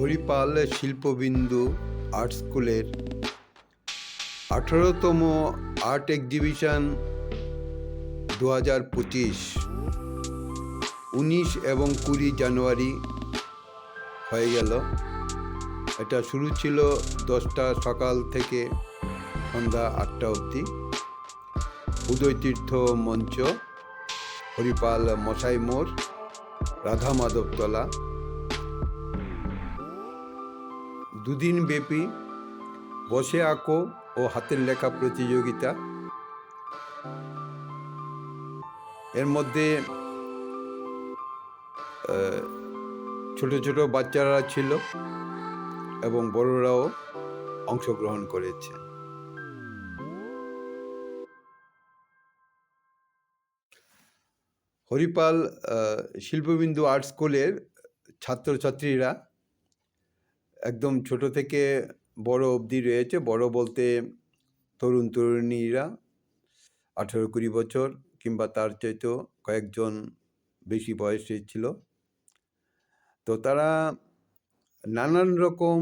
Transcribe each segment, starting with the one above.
Haripal শিল্পবিন্দু art স্কুলের 18তম art exhibition 2025 19 এবং 20 জানুয়ারি হয়ে গেল। এটা শুরু ছিল 10টা সকাল থেকে সন্ধ্যা 8টা অবধি। উদয় তীর্থ মঞ্চ, হরিপাল মশাই মোড়, রাধা মাধবতলা। দুদিন ব্যাপী বসে আঁকো ও হাতের লেখা প্রতিযোগিতা। এর মধ্যে ছোট ছোট বাচ্চারা ছিল এবং বড়রাও অংশগ্রহণ করেছে। হরিপাল শিল্পবিন্দু আর্ট স্কুলের ছাত্রছাত্রীরা একদম ছোট থেকে বড় অবধি রয়েছে। বড় বলতে তরুণ তরুণীরা 18-20 বছর কিংবা তার চাইতেও কয়েকজন বেশি বয়সে ছিল। তো তারা নানান রকম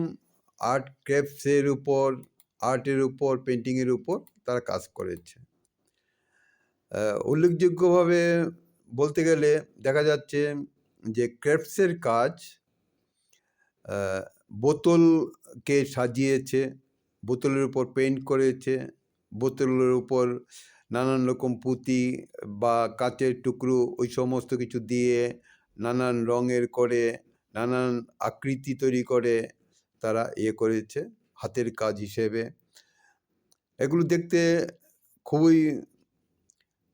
আর্ট ক্রাফটসের উপর, আর্টের উপর, পেন্টিংয়ের উপর তারা কাজ করেছে। উল্লেখযোগ্যভাবে বলতে গেলে দেখা যাচ্ছে যে ক্রাফটসের কাজ, বোতলকে সাজিয়েছে, বোতলের উপর পেইন্ট করেছে, বোতলের উপর নানান রকম পুঁতি বা কাচের টুকরো ওই সমস্ত কিছু দিয়ে নানান রঙের করে, নানান আকৃতি তৈরি করে তারা করেছে হাতের কাজ হিসেবে। এগুলো দেখতে খুবই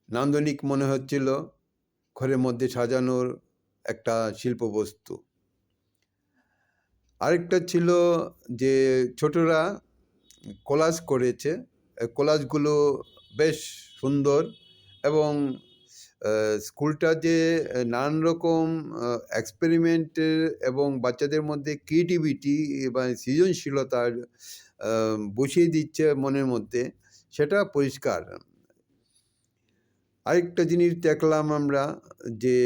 নান্দনিক মনে হচ্ছিল, ঘরের মধ্যে সাজানোর একটা শিল্পবস্তু। আরেকটা ছিল যে ছোটরা কোলাজ করেছে। কোলাজগুলো বেশ সুন্দর এবং স্কুলটা যে নানান রকম এক্সপেরিমেন্টের এবং বাচ্চাদের মধ্যে ক্রিয়েটিভিটি বা সৃজনশীলতার বসিয়ে দিচ্ছে মনের মধ্যে, সেটা পরিষ্কার। আরেকটা জিনিস দেখলাম আমরা যে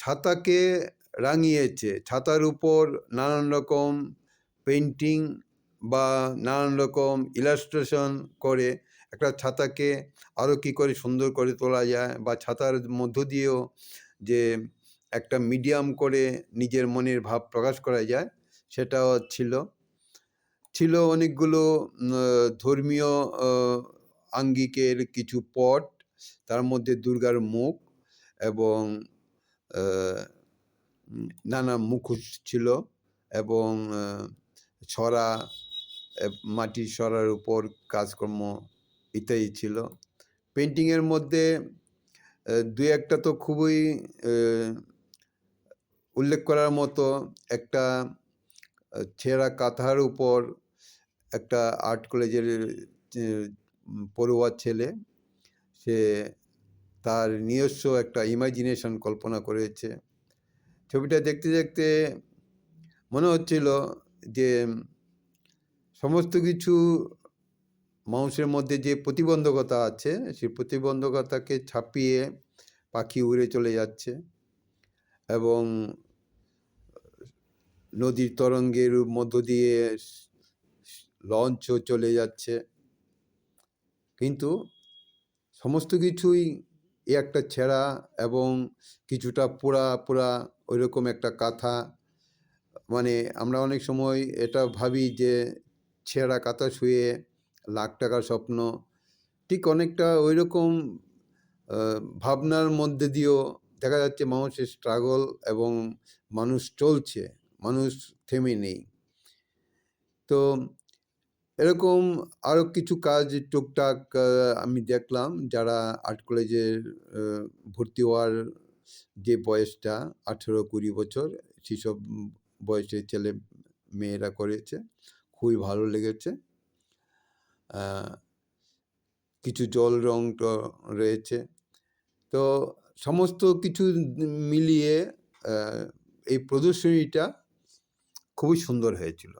ছাতাকে রাঙিয়েছে, ছাতার উপর নানান রকম পেন্টিং বা নানান রকম ইলাস্ট্রেশন করে একটা ছাতাকে আরও কী করে সুন্দর করে তোলা যায়, বা ছাতার মধ্য দিয়েও যে একটা মিডিয়াম করে নিজের মনের ভাব প্রকাশ করা যায়, সেটাও ছিল অনেকগুলো ধর্মীয় আঙ্গিকের কিছু পট, তার মধ্যে দুর্গার মুখ এবং নানা মুখোশ ছিল এবং ছড়া, মাটির ছড়ার উপর কাজকর্ম ইত্যাদি ছিল। পেন্টিংয়ের মধ্যে দুই একটা তো খুবই উল্লেখ করার মতো, একটা ছেঁড়া কাঁথার উপর একটা আর্ট কলেজের পড়ুয়া ছেলে, সে তার নিজস্ব একটা ইমাজিনেশন কল্পনা করেছে। ছবিটা দেখতে দেখতে মনে হচ্ছিল যে সমস্ত কিছু মানুষের মধ্যে যে প্রতিবন্ধকতা আছে, সেই প্রতিবন্ধকতাকে ছাপিয়ে পাখি উড়ে চলে যাচ্ছে এবং নদীর তরঙ্গের মধ্য দিয়ে লঞ্চও চলে যাচ্ছে। কিন্তু সমস্ত কিছুই একটা ছেঁড়া এবং কিছুটা পোড়া পোড়া ওইরকম একটা কাঁথা। মানে আমরা অনেক সময় এটা ভাবি যে ছেঁড়া কাঁথা শুয়ে লাখ টাকার স্বপ্ন, ঠিক অনেকটা ওই রকম ভাবনার মধ্যে দিয়েও দেখা যাচ্ছে মানুষের স্ট্রাগল এবং মানুষ চলছে, মানুষ থেমে নেই। তো এরকম আরও কিছু কাজ টুকটাক আমি দেখলাম। যারা আর্ট কলেজের ভর্তি হওয়ার যে বয়সটা 18-20 বছর, সেসব বয়সের ছেলে মেয়েরা করেছে, খুবই ভালো লেগেছে। কিছু জল রং রয়েছে। তো সমস্ত কিছু মিলিয়ে এই প্রদর্শনীটা খুবই সুন্দর হয়েছিল।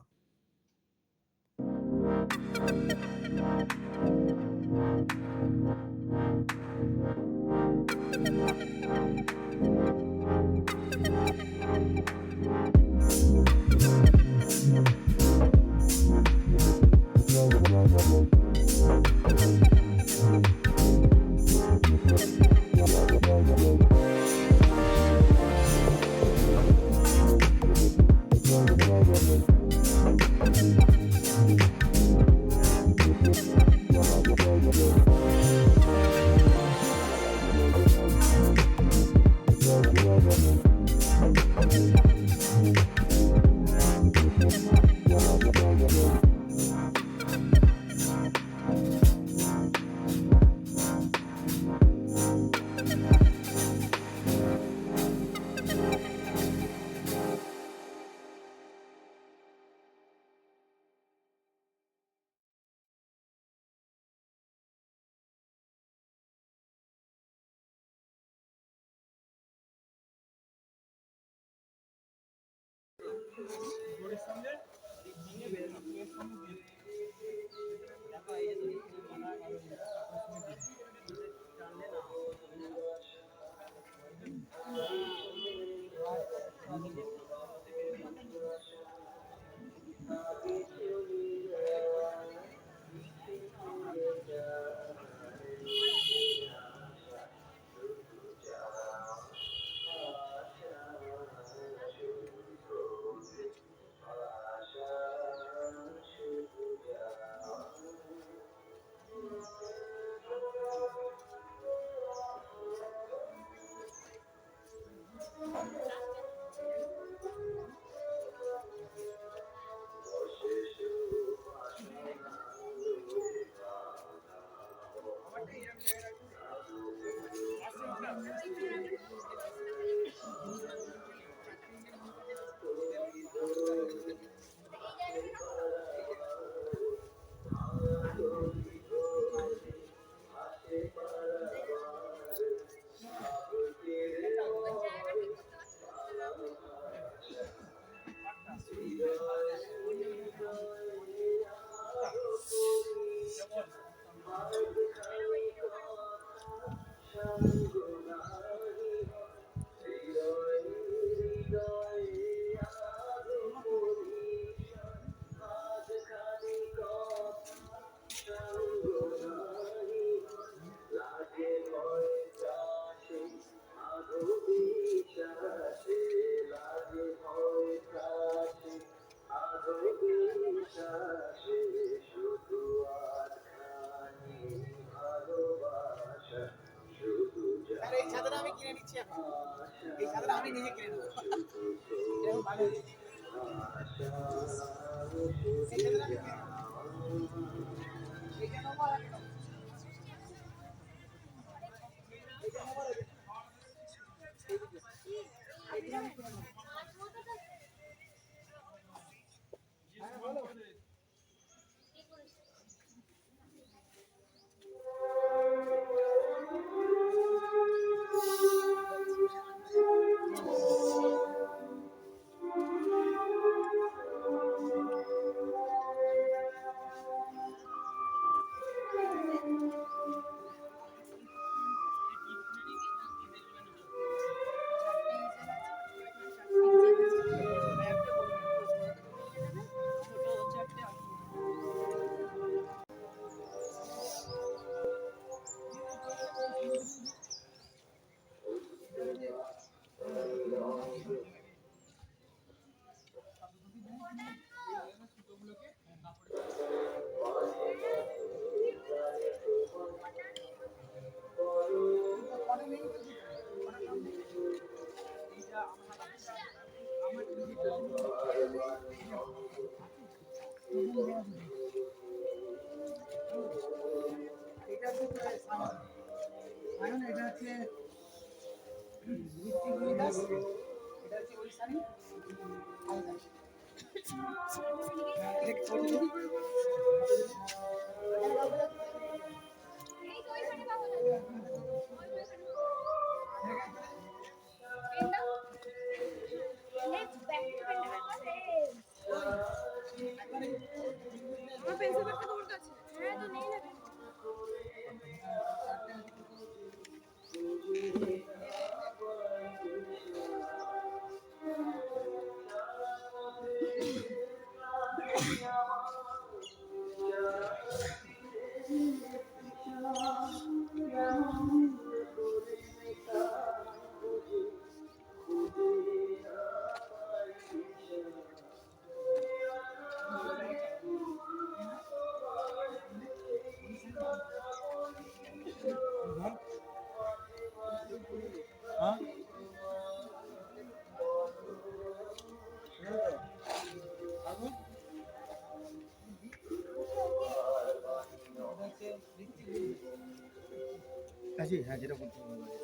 বলছি, হ্যাঁ যেটা বলছি ভালো লাগে।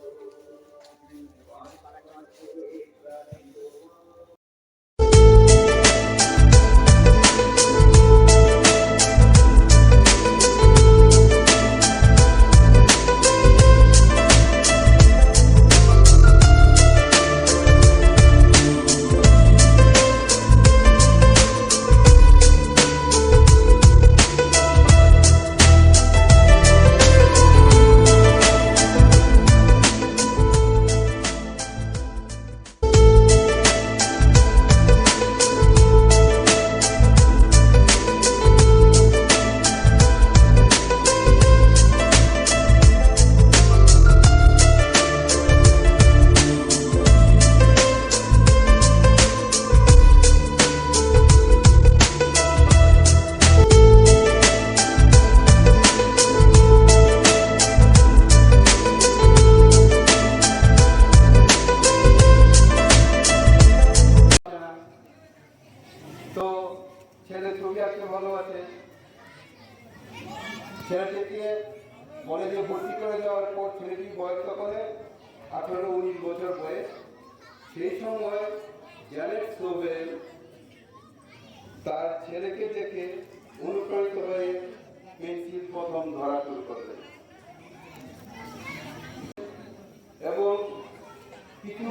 তো ছেলে ছবি আঁকতে ভালোবাসে। ছেলেটিকে কলেজে ভর্তি করে দেওয়ার পর ছেলেটির বয়স তখন 18-19 বছর বয়স। সেই সময় জ্যানেট সোভেল তার ছেলেকে দেখে অনুপ্রাণিত হয়ে পেন্সিল প্রথম ধরা শুরু করলেন এবং কিছু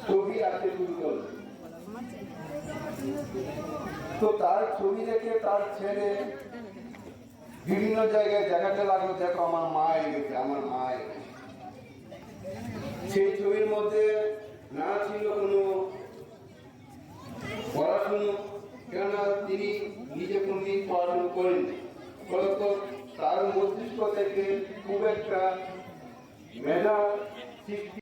ছবি আঁকতে শুরু করলেন। তো তার ছবি দেখে তার ছেলে বিভিন্ন জায়গায় দেখাতে লাগলো, দেখো আমার মা এগেছে, আমার মা এগেছে। সেই ছবির মধ্যে না ছিল কোনো পড়াশুনো, কেননা তিনি নিজে কোনদিন পড়াশুনো করেননি। ফলত তার মস্তিষ্ক থেকে খুব একটা মেধা সৃষ্টি।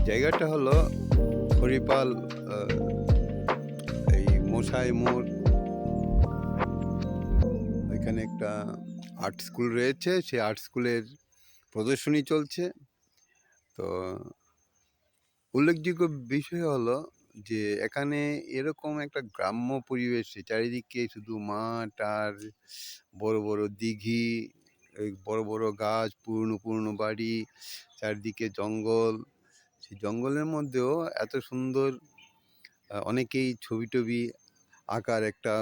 জায়গাটা হলো হরিপাল, এই মশাই মোড়। এখানে একটা আর্ট স্কুল রয়েছে, সেই আর্ট স্কুলের প্রদর্শনী চলছে। তো উল্লেখযোগ্য বিষয় হলো যে এখানে এরকম একটা গ্রাম্য পরিবেশে চারিদিকে শুধু মাঠ আর বড় বড় দিঘি, বড় বড় গাছ, পুরনো পুরনো বাড়ি, চারিদিকে জঙ্গল। সেই জঙ্গলের মধ্যেও এত সুন্দর অনেকেই ছবি টবি আঁকার একটা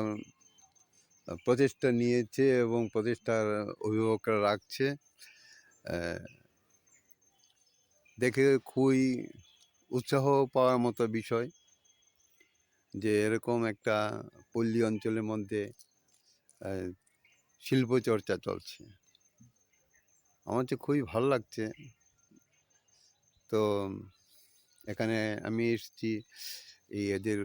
প্রচেষ্টা নিয়েছে এবং প্রচেষ্টার অভিভাবকরা রাখছে। দেখে খুবই উৎসাহ পাওয়ার মতো বিষয় যে এরকম একটা পল্লী অঞ্চলের মধ্যে শিল্প চর্চা চলছে। আমার তো খুবই ভালো লাগছে। তো এখানে আমি এসেছি এই এদের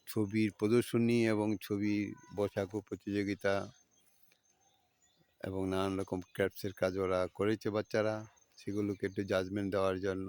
ছবির প্রদর্শনী এবং ছবি বসাকো প্রতিযোগিতা এবং নানান রকম ক্রাফটসের কাজ ওরা করেছে বাচ্চারা, সেগুলোকে একটু জাজমেন্ট দেওয়ার জন্য।